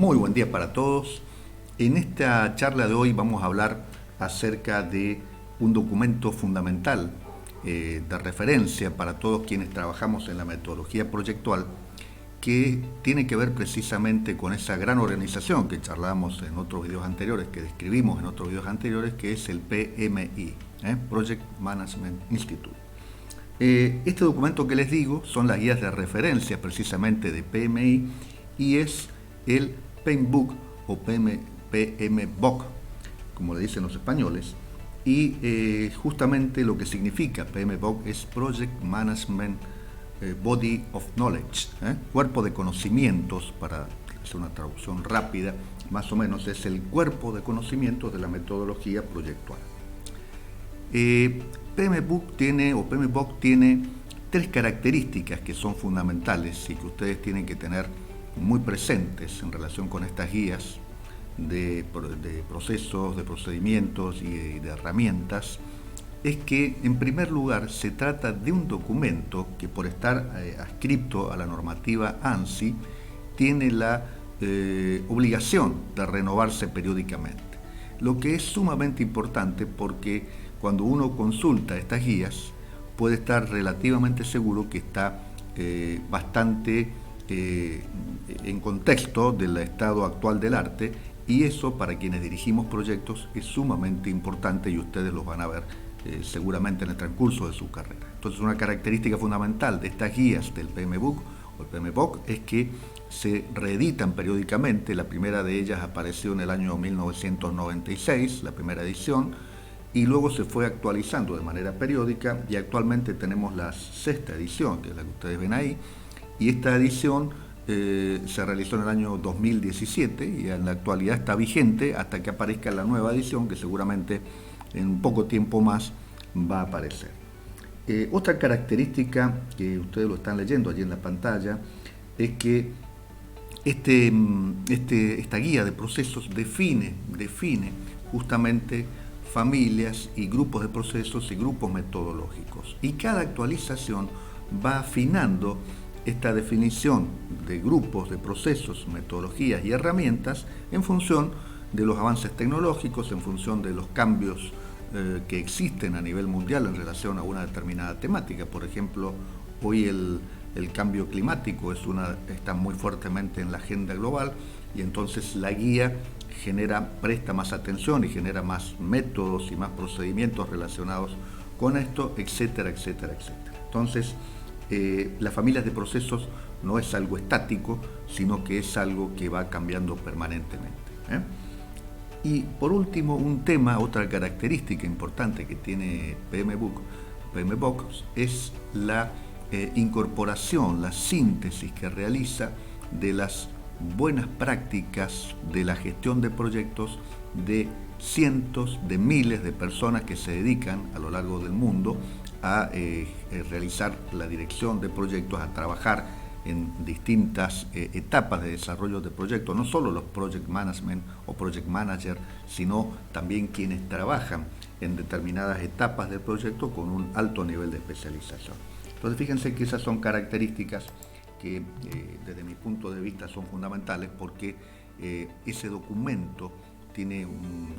Muy buen día para todos. En esta charla de hoy vamos a hablar acerca de un documento fundamental de referencia para todos quienes trabajamos en la metodología proyectual, que tiene que ver precisamente con esa gran organización que charlamos en otros videos anteriores, que describimos en otros videos anteriores, que es el PMI, Project Management Institute. Este documento que les digo son las guías de referencia precisamente de PMI y es el PMBOK o PMBOK, como le dicen los españoles, y justamente lo que significa PMBOK es Project Management Body of Knowledge, cuerpo de conocimientos, para hacer una traducción rápida, más o menos es el cuerpo de conocimientos de la metodología proyectual. PMBOK tiene tres características que son fundamentales y que ustedes tienen que tener muy presentes en relación con estas guías de procesos, de procedimientos y de herramientas. Es que, en primer lugar, se trata de un documento que, por estar adscrito a la normativa ANSI, tiene la obligación de renovarse periódicamente, lo que es sumamente importante porque cuando uno consulta estas guías puede estar relativamente seguro que está bastante en contexto del estado actual del arte, y eso para quienes dirigimos proyectos es sumamente importante y ustedes los van a ver seguramente en el transcurso de su carrera. Entonces, una característica fundamental de estas guías del PMBOK o el PMBOK es que se reeditan periódicamente. La primera de ellas apareció en el año 1996, la primera edición, y luego se fue actualizando de manera periódica y actualmente tenemos la sexta edición, que es la que ustedes ven ahí, y esta edición se realizó en el año 2017 y en la actualidad está vigente hasta que aparezca la nueva edición, que seguramente en un poco tiempo más va a aparecer. Otra característica que ustedes lo están leyendo allí en la pantalla es que esta guía de procesos define justamente familias y grupos de procesos y grupos metodológicos, y cada actualización va afinando esta definición de grupos, de procesos, metodologías y herramientas en función de los avances tecnológicos, en función de los cambios que existen a nivel mundial en relación a una determinada temática. Por ejemplo, hoy el cambio climático está muy fuertemente en la agenda global, y entonces la guía presta más atención y genera más métodos y más procedimientos relacionados con esto, etcétera, etcétera, etcétera. Entonces, las familias de procesos no es algo estático, sino que es algo que va cambiando permanentemente. Y por último, otra característica importante que tiene PMBOK es la incorporación, la síntesis que realiza de las buenas prácticas de la gestión de proyectos de cientos de miles de personas que se dedican a lo largo del mundo a realizar la dirección de proyectos, a trabajar en distintas etapas de desarrollo de proyectos, no solo los project management o project manager, sino también quienes trabajan en determinadas etapas del proyecto con un alto nivel de especialización. Entonces, fíjense que esas son características que desde mi punto de vista son fundamentales, porque ese documento tiene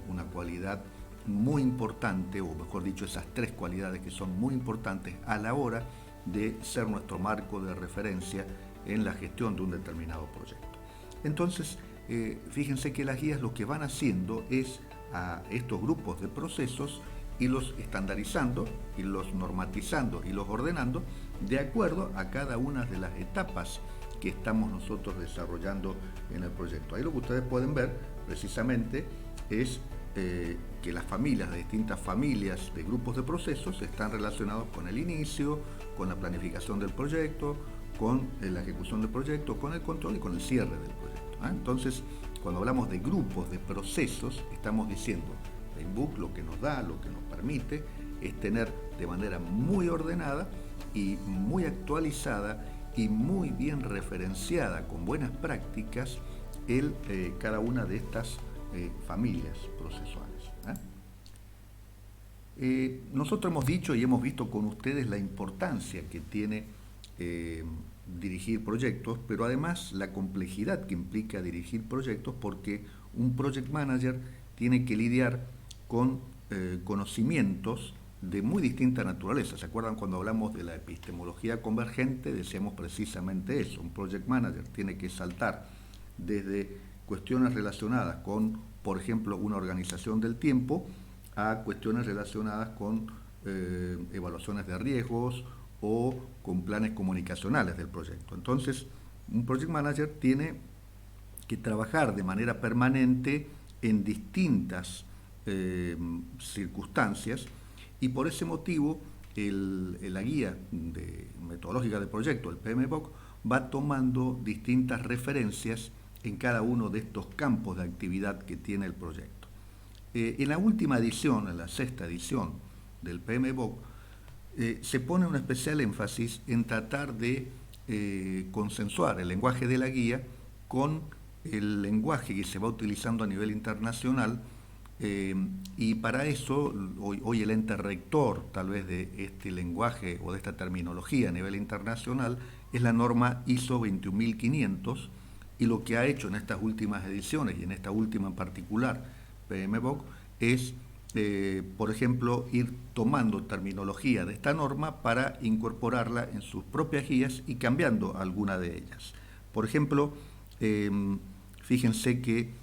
una cualidad muy importante, o mejor dicho, esas tres cualidades que son muy importantes a la hora de ser nuestro marco de referencia en la gestión de un determinado proyecto. Entonces, fíjense que las guías lo que van haciendo es a estos grupos de procesos y los estandarizando, y los normatizando, y los ordenando de acuerdo a cada una de las etapas que estamos nosotros desarrollando en el proyecto. Ahí lo que ustedes pueden ver precisamente es que las distintas familias de grupos de procesos están relacionados con el inicio, con la planificación del proyecto, con la ejecución del proyecto, con el control y con el cierre del proyecto. Entonces, cuando hablamos de grupos de procesos, estamos diciendo PMBOK lo que nos da, lo que nos permite es tener de manera muy ordenada y muy actualizada y muy bien referenciada con buenas prácticas cada una de estas familias procesuales. Nosotros hemos dicho y hemos visto con ustedes la importancia que tiene dirigir proyectos, pero además la complejidad que implica dirigir proyectos, porque un project manager tiene que lidiar con conocimientos de muy distinta naturaleza. ¿Se acuerdan cuando hablamos de la epistemología convergente? Decíamos precisamente eso. Un project manager tiene que saltar desde cuestiones relacionadas con, por ejemplo, una organización del tiempo, a cuestiones relacionadas con evaluaciones de riesgos o con planes comunicacionales del proyecto. Entonces, un project manager tiene que trabajar de manera permanente en distintas circunstancias, y por ese motivo la guía metodológica del proyecto, el PMBOK, va tomando distintas referencias en cada uno de estos campos de actividad que tiene el proyecto. En la última edición, en la 6ª edición del PMBOK, se pone un especial énfasis en tratar de consensuar el lenguaje de la guía con el lenguaje que se va utilizando a nivel internacional, y para eso hoy el ente rector tal vez de este lenguaje o de esta terminología a nivel internacional es la norma ISO 21500, y lo que ha hecho en estas últimas ediciones y en esta última en particular, PMBOK, es por ejemplo, ir tomando terminología de esta norma para incorporarla en sus propias guías y cambiando alguna de ellas. Por ejemplo, fíjense que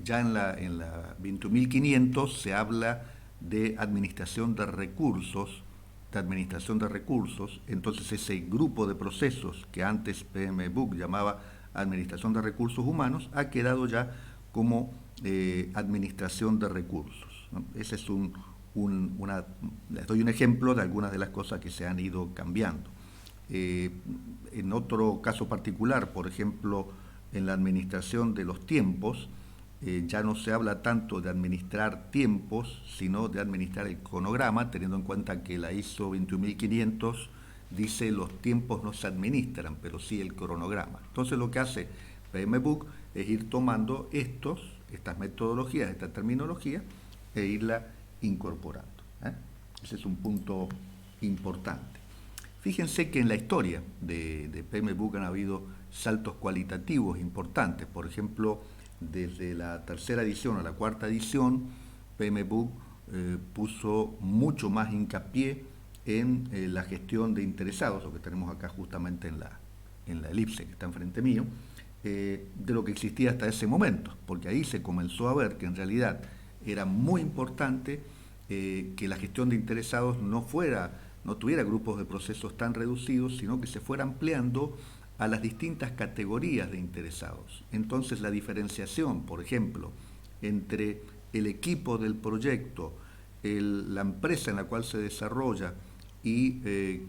ya en la 21500 se habla de administración de recursos, entonces ese grupo de procesos que antes PMBOK llamaba administración de recursos humanos ha quedado ya como administración de recursos, ¿no? Ese es les doy un ejemplo de algunas de las cosas que se han ido cambiando. En otro caso particular, por ejemplo, en la administración de los tiempos, ya no se habla tanto de administrar tiempos, sino de administrar el cronograma, teniendo en cuenta que la ISO 21500 dice los tiempos no se administran, pero sí el cronograma. Entonces lo que hace PMBOK es ir tomando estas metodologías, esta terminología, e irla incorporando. Ese es un punto importante. Fíjense que en la historia de PMBOK han habido saltos cualitativos importantes. Por ejemplo, desde la 3ª edición a la 4ª edición, PMBOK puso mucho más hincapié en la gestión de interesados, lo que tenemos acá justamente en la elipse que está enfrente mío, de lo que existía hasta ese momento, porque ahí se comenzó a ver que en realidad era muy importante que la gestión de interesados no tuviera grupos de procesos tan reducidos, sino que se fuera ampliando a las distintas categorías de interesados. Entonces la diferenciación, por ejemplo, entre el equipo del proyecto, la empresa en la cual se desarrolla y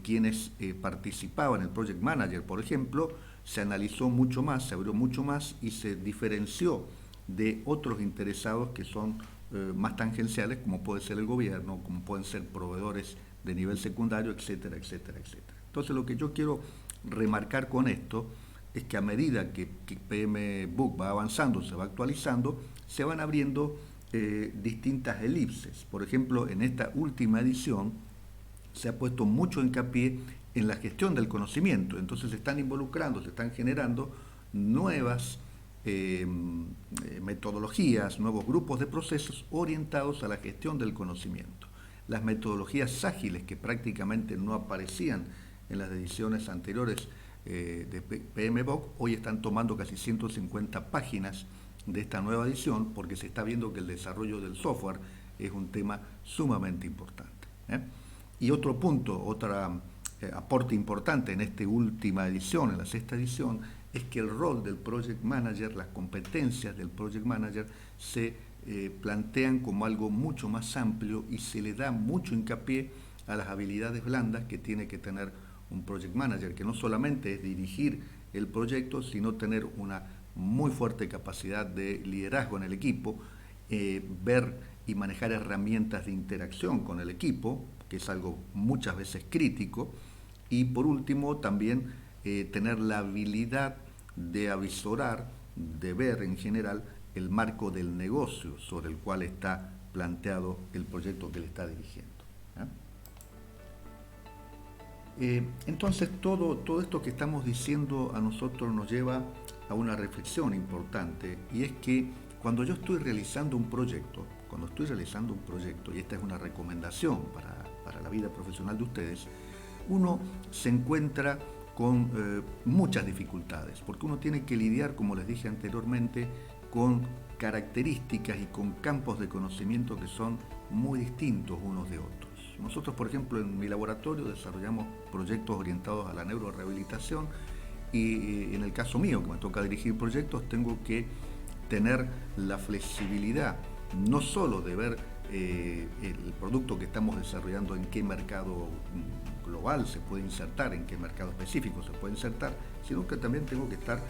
quienes participaban, el project manager, por ejemplo, se analizó mucho más, se abrió mucho más y se diferenció de otros interesados que son más tangenciales, como puede ser el gobierno, como pueden ser proveedores de nivel secundario, etcétera, etcétera, etcétera. Entonces lo que yo quiero remarcar con esto es que a medida que PMBOK va avanzando, se va actualizando, se van abriendo distintas elipses. Por ejemplo, en esta última edición se ha puesto mucho hincapié en la gestión del conocimiento, entonces se están involucrando, se están generando nuevas metodologías, nuevos grupos de procesos orientados a la gestión del conocimiento. Las metodologías ágiles que prácticamente no aparecían en las ediciones anteriores de PMBOK, hoy están tomando casi 150 páginas de esta nueva edición, porque se está viendo que el desarrollo del software es un tema sumamente importante. Y otro punto, aporte importante en esta última edición, en la 6ª edición, es que el rol del Project Manager, las competencias del Project Manager se plantean como algo mucho más amplio y se le da mucho hincapié a las habilidades blandas que tiene que tener un Project Manager, que no solamente es dirigir el proyecto, sino tener una muy fuerte capacidad de liderazgo en el equipo, ver y manejar herramientas de interacción con el equipo, que es algo muchas veces crítico, y por último también tener la habilidad de avisorar, de ver en general el marco del negocio sobre el cual está planteado el proyecto que le está dirigiendo. Entonces todo esto que estamos diciendo a nosotros nos lleva a una reflexión importante, y es que cuando yo estoy realizando un proyecto, y esta es una recomendación para la vida profesional de ustedes, uno se encuentra con muchas dificultades, porque uno tiene que lidiar, como les dije anteriormente, con características y con campos de conocimiento que son muy distintos unos de otros. Nosotros, por ejemplo, en mi laboratorio desarrollamos proyectos orientados a la neurorehabilitación, y en el caso mío, que me toca dirigir proyectos, tengo que tener la flexibilidad no solo de ver el producto que estamos desarrollando, en qué mercado global se puede insertar, en qué mercado específico se puede insertar, sino que también tengo que estar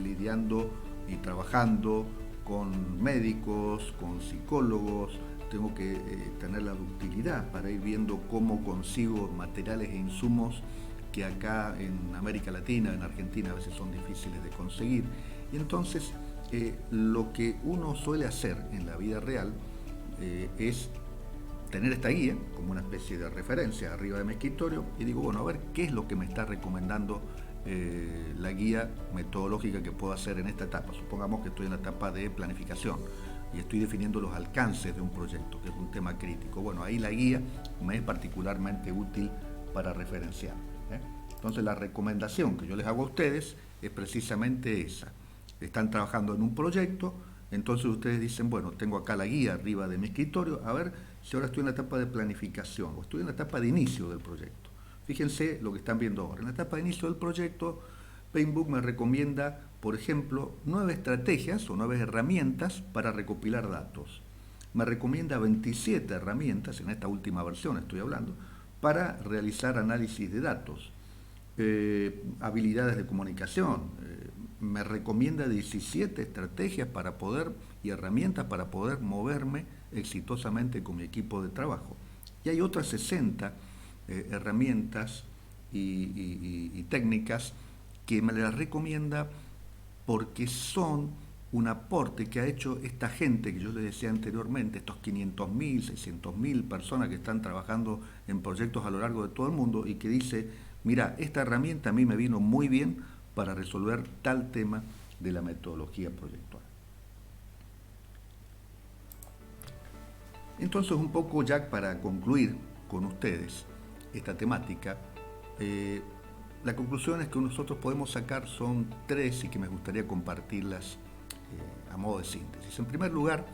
lidiando y trabajando con médicos, con psicólogos. Tengo que tener la ductilidad para ir viendo cómo consigo materiales e insumos que acá en América Latina, en Argentina, a veces son difíciles de conseguir. Y entonces lo que uno suele hacer en la vida real es tener esta guía como una especie de referencia arriba de mi escritorio, y digo, bueno, a ver qué es lo que me está recomendando la guía metodológica que puedo hacer en esta etapa. Supongamos que estoy en la etapa de planificación y estoy definiendo los alcances de un proyecto, que es un tema crítico. Bueno, ahí la guía me es particularmente útil para referenciar. Entonces la recomendación que yo les hago a ustedes es precisamente esa. Están trabajando en un proyecto, entonces ustedes dicen, bueno, tengo acá la guía arriba de mi escritorio, a ver si ahora estoy en la etapa de planificación o estoy en la etapa de inicio del proyecto. Fíjense lo que están viendo ahora. En la etapa de inicio del proyecto, Paintbook me recomienda, por ejemplo, 9 estrategias o 9 herramientas para recopilar datos. Me recomienda 27 herramientas, en esta última versión estoy hablando, para realizar análisis de datos. Habilidades de comunicación. Me recomienda 17 estrategias y herramientas para poder moverme exitosamente con mi equipo de trabajo. Y hay otras 60 herramientas y técnicas que me las recomienda porque son un aporte que ha hecho esta gente que yo les decía anteriormente, estos 500.000, 600.000 personas que están trabajando en proyectos a lo largo de todo el mundo, y que dice, mira, esta herramienta a mí me vino muy bien para resolver tal tema de la metodología proyectual. Entonces, un poco ya para concluir con ustedes esta temática, la conclusión es que nosotros podemos sacar son 3 y que me gustaría compartirlas a modo de síntesis. En primer lugar,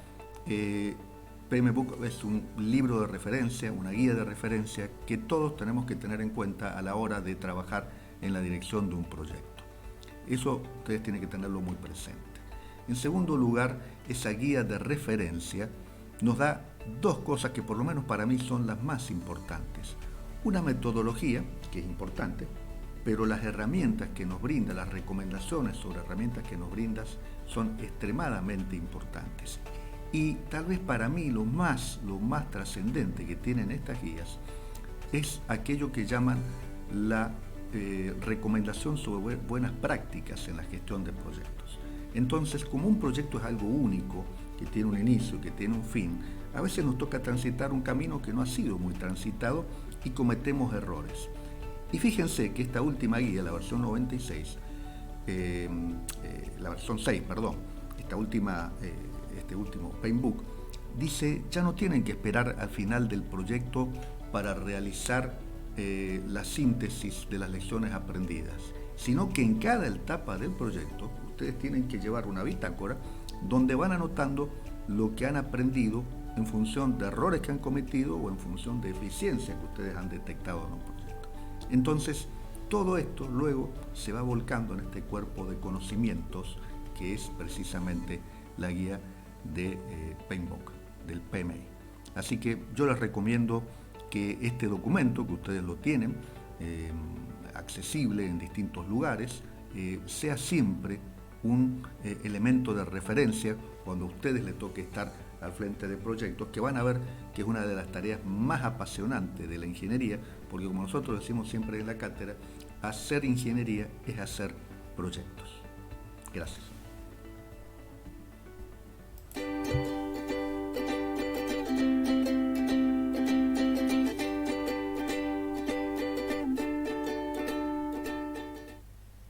PMBOK es un libro de referencia, una guía de referencia que todos tenemos que tener en cuenta a la hora de trabajar en la dirección de un proyecto. Eso ustedes tienen que tenerlo muy presente. En segundo lugar, esa guía de referencia nos da 2 cosas que por lo menos para mí son las más importantes. Una metodología, que es importante, pero las herramientas que nos brinda, las recomendaciones sobre herramientas que nos brindas son extremadamente importantes. Y tal vez para mí lo más trascendente que tienen estas guías es aquello que llaman la recomendación sobre buenas prácticas en la gestión de proyectos. Entonces, como un proyecto es algo único, que tiene un inicio, que tiene un fin, a veces nos toca transitar un camino que no ha sido muy transitado y cometemos errores. Y fíjense que esta última guía, la versión 96, la versión 6, perdón, este último Paintbook, dice, ya no tienen que esperar al final del proyecto para realizar la síntesis de las lecciones aprendidas, sino que en cada etapa del proyecto ustedes tienen que llevar una bitácora donde van anotando lo que han aprendido en función de errores que han cometido o en función de eficiencias que ustedes han detectado en un proyecto. Entonces, todo esto luego se va volcando en este cuerpo de conocimientos que es precisamente la guía de Paintbook, del PMI. Así que yo les recomiendo que este documento, que ustedes lo tienen accesible en distintos lugares, sea siempre un elemento de referencia cuando a ustedes les toque estar al frente de proyectos, que van a ver que es una de las tareas más apasionantes de la ingeniería, porque como nosotros decimos siempre en la cátedra, hacer ingeniería es hacer proyectos. Gracias.